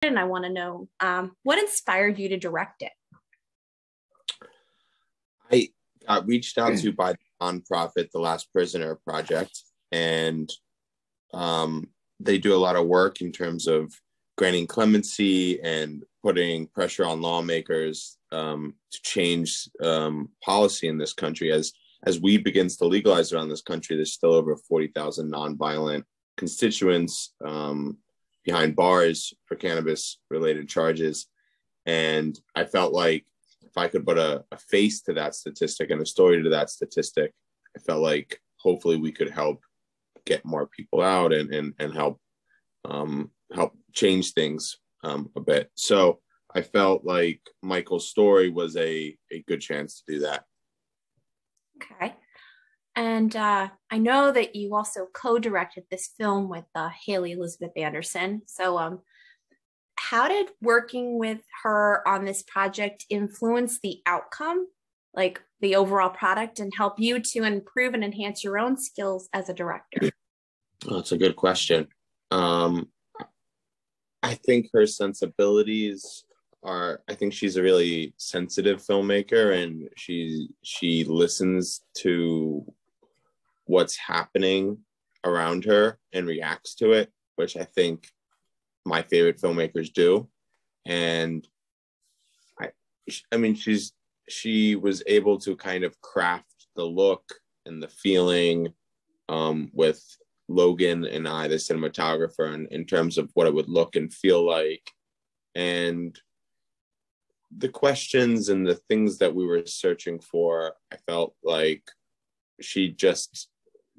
and I want to know what inspired you to direct it. I got reached out to by the nonprofit, the Last Prisoner Project, and they do a lot of work in terms of granting clemency and putting pressure on lawmakers to change policy in this country. As weed begins to legalize around this country, there's still over 40,000 nonviolent constituents behind bars for cannabis-related charges. And I felt like if I could put a face to that statistic and a story to that statistic, I felt like hopefully we could help get more people out and help change things a bit. So I felt like Michael's story was a good chance to do that. Okay. And I know that you also co-directed this film with Haley Elizabeth Anderson. So how did working with her on this project influence the outcome, like the overall product, and help you to improve and enhance your own skills as a director? Oh, that's a good question. I think her sensibilities I think she's a really sensitive filmmaker, and she listens to what's happening around her and reacts to it, which I think my favorite filmmakers do. And I mean, she was able to kind of craft the look and the feeling with Logan and I, the cinematographer, in terms of what it would look and feel like. And the questions and the things that we were searching for, I felt like she just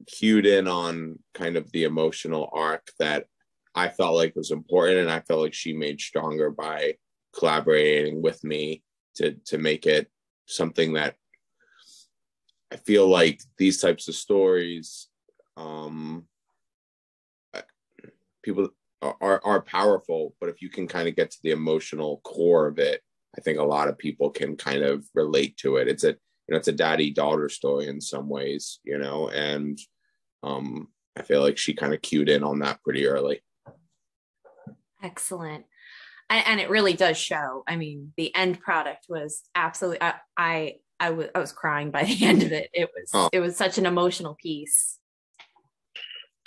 cued in on kind of the emotional arc that I felt like was important, and I felt like she made stronger by collaborating with me to make it something that I feel like these types of stories, people are powerful, but if you can kind of get to the emotional core of it, I think a lot of people can kind of relate to it. It's a daddy-daughter story in some ways, and I feel like she kind of cued in on that pretty early. Excellent. And it really does show. I mean, the end product was absolutely, I was crying by the end of it. It was such an emotional piece.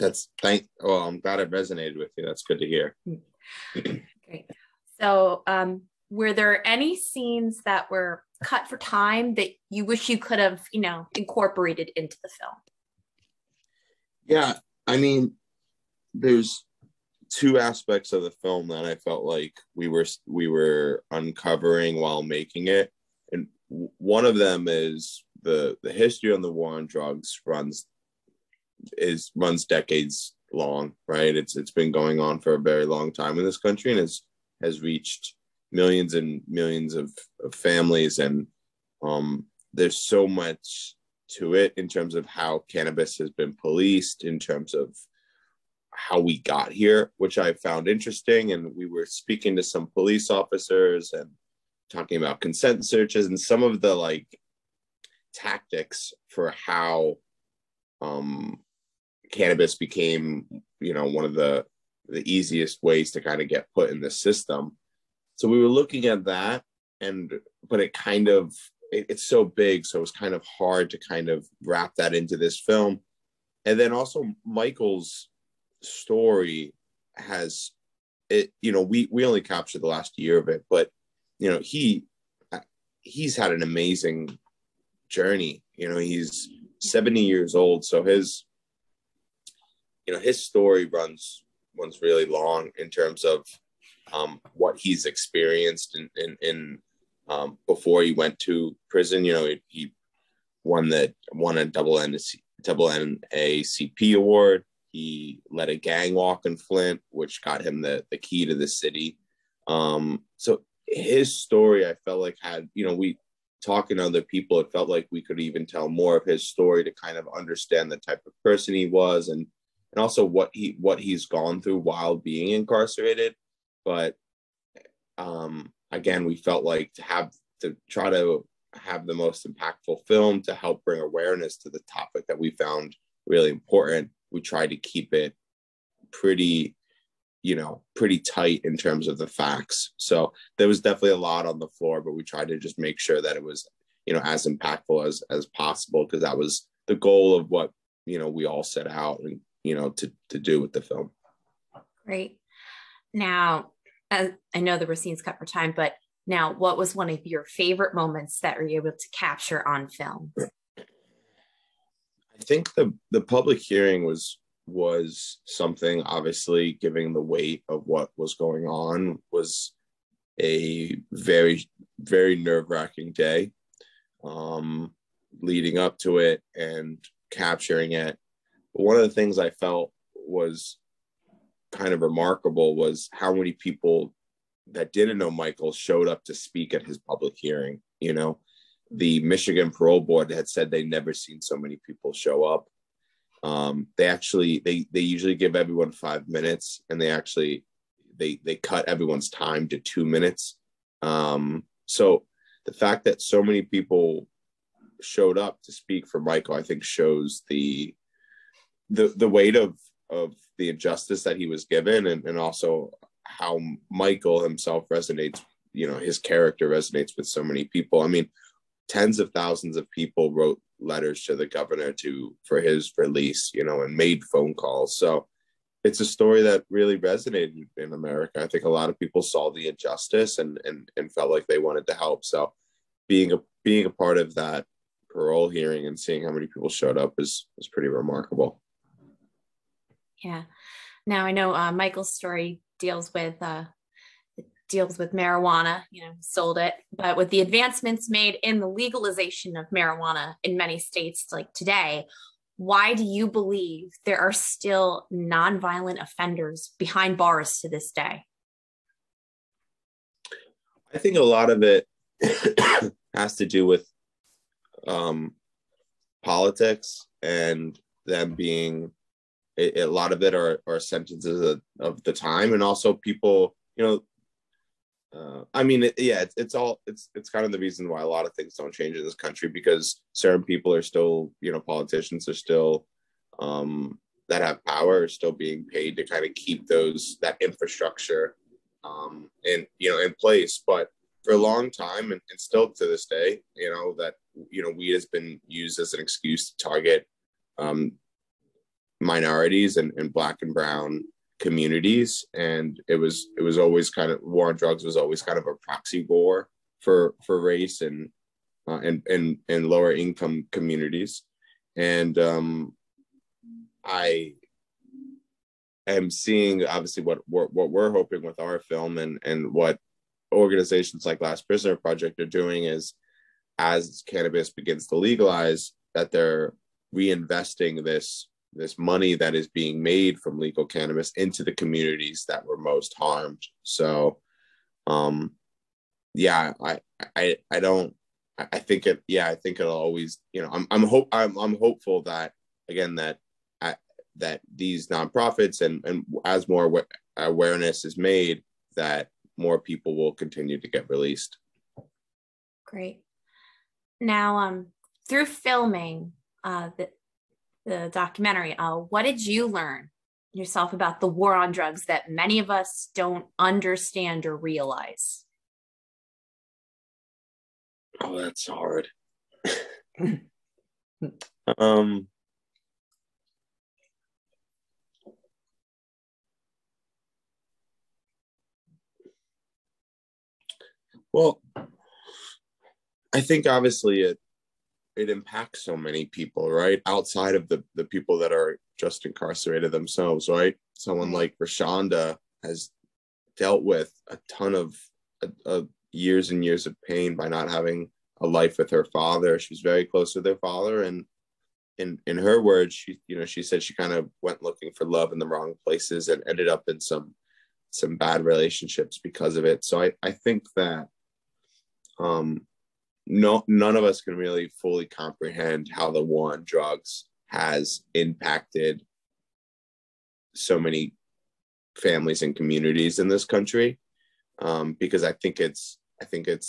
I'm glad it resonated with you. That's good to hear. Great. So, were there any scenes that were cut for time that you wish you could have, incorporated into the film? Yeah, I mean, there's two aspects of the film that I felt like we were uncovering while making it, and one of them is the history on the war on drugs runs decades long, right? It's been going on for a very long time in this country, and has reached millions and millions of families, and there's so much to it in terms of how cannabis has been policed, in terms of how we got here, which I found interesting. And we were speaking to some police officers and talking about consent searches and some of the tactics for how cannabis became, one of the easiest ways to kind of get put in the system. So we were looking at that, but it's so big, so it was kind of hard to kind of wrap that into this film. And then also Michael's story has it, we only captured the last year of it, but he's had an amazing journey. He's 70 years old, so his story runs really long in terms of what he's experienced in before he went to prison. He won a double NAACP award. He led a gang walk in Flint, which got him the key to the city. So his story, I felt like we talking to other people, it felt like we could even tell more of his story to kind of understand the type of person he was, and also what he's gone through while being incarcerated. But again, we felt like to try to have the most impactful film to help bring awareness to the topic that we found really important. We tried to keep it pretty pretty tight in terms of the facts. So there was definitely a lot on the floor, but we tried to just make sure that it was, as impactful as possible, because that was the goal of what, we all set out and, to do with the film. Great. Now, I know there were scenes cut for time, but now what was one of your favorite moments that were able to capture on film? I think the public hearing was something, obviously, giving the weight of what was going on, was a very, very nerve-wracking day, leading up to it and capturing it. But one of the things I felt was kind of remarkable was how many people that didn't know Michael showed up to speak at his public hearing. The Michigan Parole Board had said they'd never seen so many people show up. They usually give everyone 5 minutes, and they cut everyone's time to 2 minutes. So the fact that so many people showed up to speak for Michael, I think, shows the weight of the injustice that he was given, and also how Michael himself resonates, his character resonates with so many people. I mean, tens of thousands of people wrote letters to the governor for his release, and made phone calls. So it's a story that really resonated in America. I think a lot of people saw the injustice and felt like they wanted to help. So being a part of that parole hearing and seeing how many people showed up was pretty remarkable. Yeah. Now I know Michael's story deals with marijuana, sold it, but with the advancements made in the legalization of marijuana in many states like today, why do you believe there are still nonviolent offenders behind bars to this day? I think a lot of it has to do with politics, and them being a lot of it are sentences of the time, and also people, it's kind of the reason why a lot of things don't change in this country, because certain people are still, politicians are still, that have power, are still being paid to kind of keep that infrastructure, in place. But for a long time, and still to this day, that, weed has been used as an excuse to target, minorities and Black and brown communities. And it was always kind of, war on drugs was always kind of a proxy war for race and lower income communities. And I am seeing, obviously, what we're hoping with our film, and what organizations like Last Prisoner Project are doing is, as cannabis begins to legalize, that they're reinvesting this money that is being made from legal cannabis into the communities that were most harmed. So, I think it'll always, I'm hopeful that, again, that these nonprofits and as more awareness is made, that more people will continue to get released. Great. Now, through filming the documentary, what did you learn yourself about the war on drugs that many of us don't understand or realize? Oh, that's hard. Well, I think obviously it impacts so many people, right? Outside of the people that are just incarcerated themselves, right? Someone like Rashonda has dealt with a ton of years and years of pain by not having a life with her father. She was very close with her father, and in her words, she said she kind of went looking for love in the wrong places and ended up in some bad relationships because of it. So I think that none of us can really fully comprehend how the war on drugs has impacted so many families and communities in this country, because I think its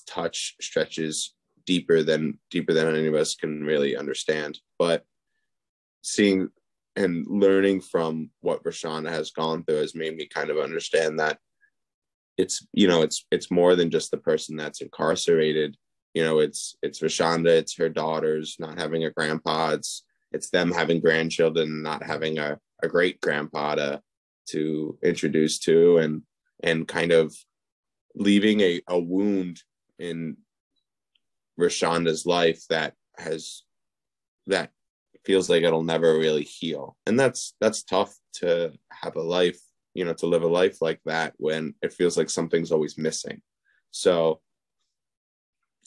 touch stretches deeper than any of us can really understand. But seeing and learning from what Rashonda has gone through has made me kind of understand that it's more than just the person that's incarcerated. It's Rashonda, it's her daughters not having a grandpa, it's them having grandchildren and not having a great grandpa to introduce to, and kind of leaving a wound in Rashonda's life that feels like it'll never really heal. And that's tough to have a life, to live a life like that when it feels like something's always missing. So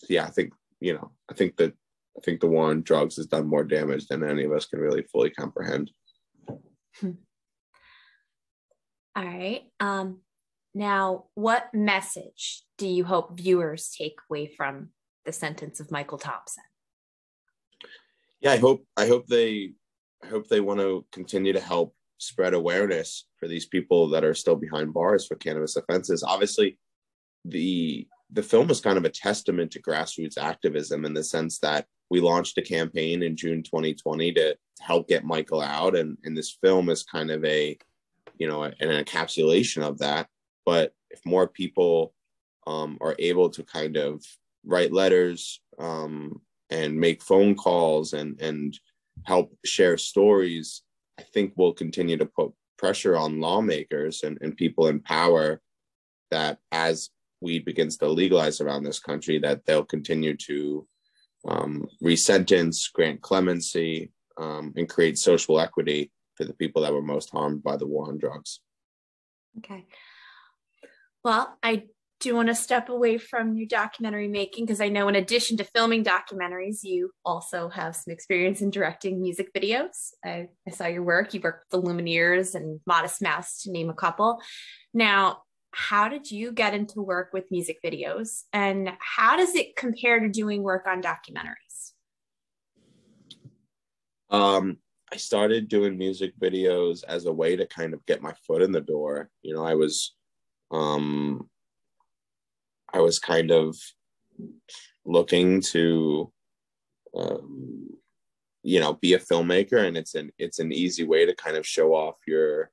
yeah, I think the war on drugs has done more damage than any of us can really fully comprehend. All right. Now, what message do you hope viewers take away from The Sentence of Michael Thompson? Yeah, I hope they want to continue to help spread awareness for these people that are still behind bars for cannabis offenses. Obviously, the film was kind of a testament to grassroots activism in the sense that we launched a campaign in June 2020 to help get Michael out, and this film is kind of an encapsulation of that. But if more people are able to kind of write letters and make phone calls and help share stories, I think we'll continue to put pressure on lawmakers and people in power that as weed begins to legalize around this country, that they'll continue to resentence, grant clemency, and create social equity for the people that were most harmed by the war on drugs. Okay. Well, I do want to step away from your documentary making because I know in addition to filming documentaries, you also have some experience in directing music videos. I saw your work. You worked with the Lumineers and Modest Mouse, to name a couple. Now, how did you get into work with music videos, and how does it compare to doing work on documentaries? I started doing music videos as a way to kind of get my foot in the door. I was kind of looking to, be a filmmaker, and it's an easy way to kind of show off to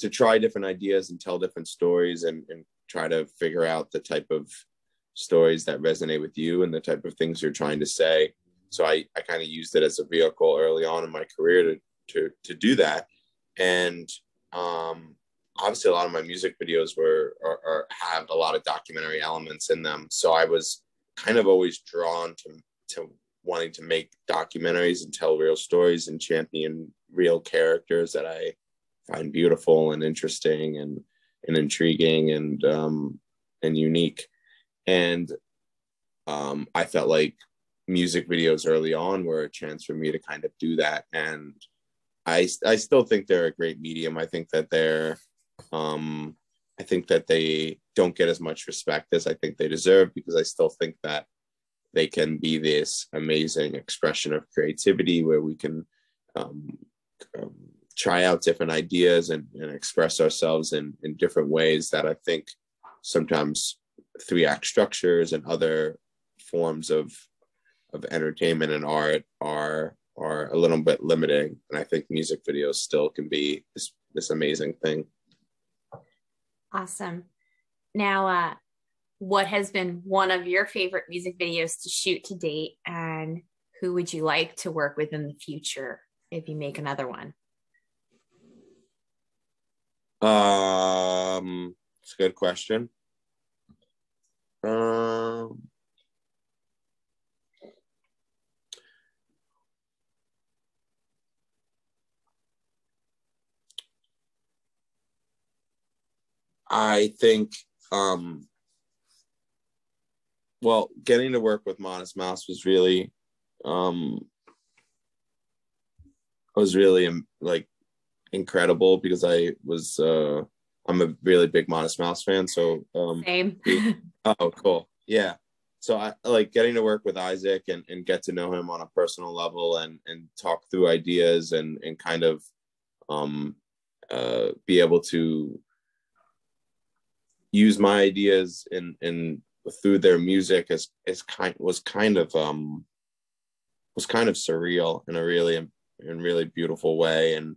try different ideas and tell different stories and try to figure out the type of stories that resonate with you and the type of things you're trying to say. So I kind of used it as a vehicle early on in my career to do that. And obviously a lot of my music videos have a lot of documentary elements in them. So I was kind of always drawn to wanting to make documentaries and tell real stories and champion real characters that I find beautiful and interesting and intriguing and unique. And I felt like music videos early on were a chance for me to kind of do that. And I still think they're a great medium. I think that they don't get as much respect as I think they deserve, because I still think that they can be this amazing expression of creativity where we can try out different ideas and express ourselves in different ways that I think sometimes 3-act structures and other forms of entertainment and art are a little bit limiting. And I think music videos still can be this amazing thing. Awesome. Now, what has been one of your favorite music videos to shoot to date, and who would you like to work with in the future if you make another one? It's a good question. I think, getting to work with Modest Mouse was really like incredible, because I'm a really big Modest Mouse fan. So Same. Oh, cool. Yeah. So I like getting to work with Isaac and get to know him on a personal level and talk through ideas and kind of be able to use my ideas in through their music was kind of surreal in a really really beautiful way. And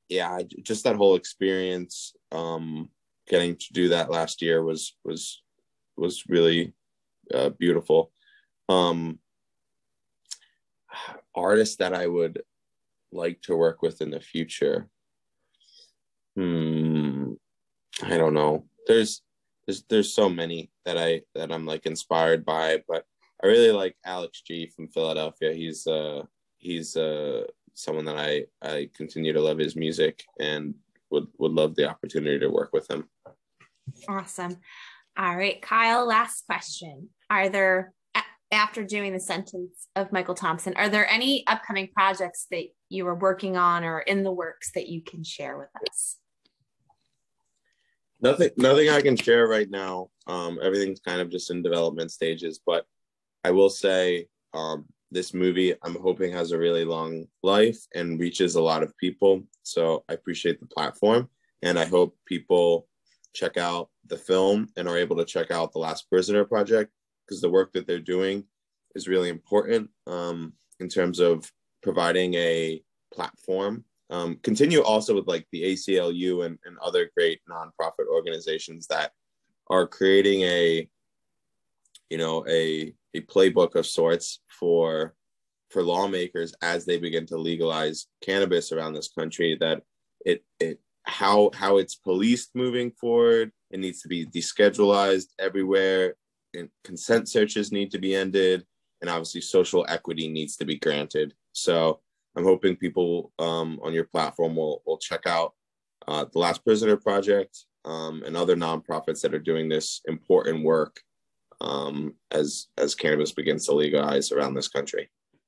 yeah, just that whole experience, getting to do that last year was really beautiful. Artists that I would like to work with in the future. I don't know. There's so many that I'm like inspired by, but I really like Alex G from Philadelphia. He's someone that I continue to love his music and would love the opportunity to work with him. Awesome. All right, Kyle, last question. Are there, after doing the Sentence of Michael Thompson, are there any upcoming projects that you are working on or in the works that you can share with us? Nothing I can share right now. Everything's kind of just in development stages, but I will say this movie, I'm hoping, has a really long life and reaches a lot of people. So I appreciate the platform, and I hope people check out the film and are able to check out The Last Prisoner Project, because the work that they're doing is really important in terms of providing a platform. Continue also with like the ACLU and other great nonprofit organizations that are creating a playbook of sorts for lawmakers as they begin to legalize cannabis around this country, that how it's policed moving forward. It needs to be deschedulized everywhere, and consent searches need to be ended, and obviously social equity needs to be granted. So I'm hoping people on your platform will check out The Last Prisoner Project and other nonprofits that are doing this important work as cannabis begins to legalize around this country.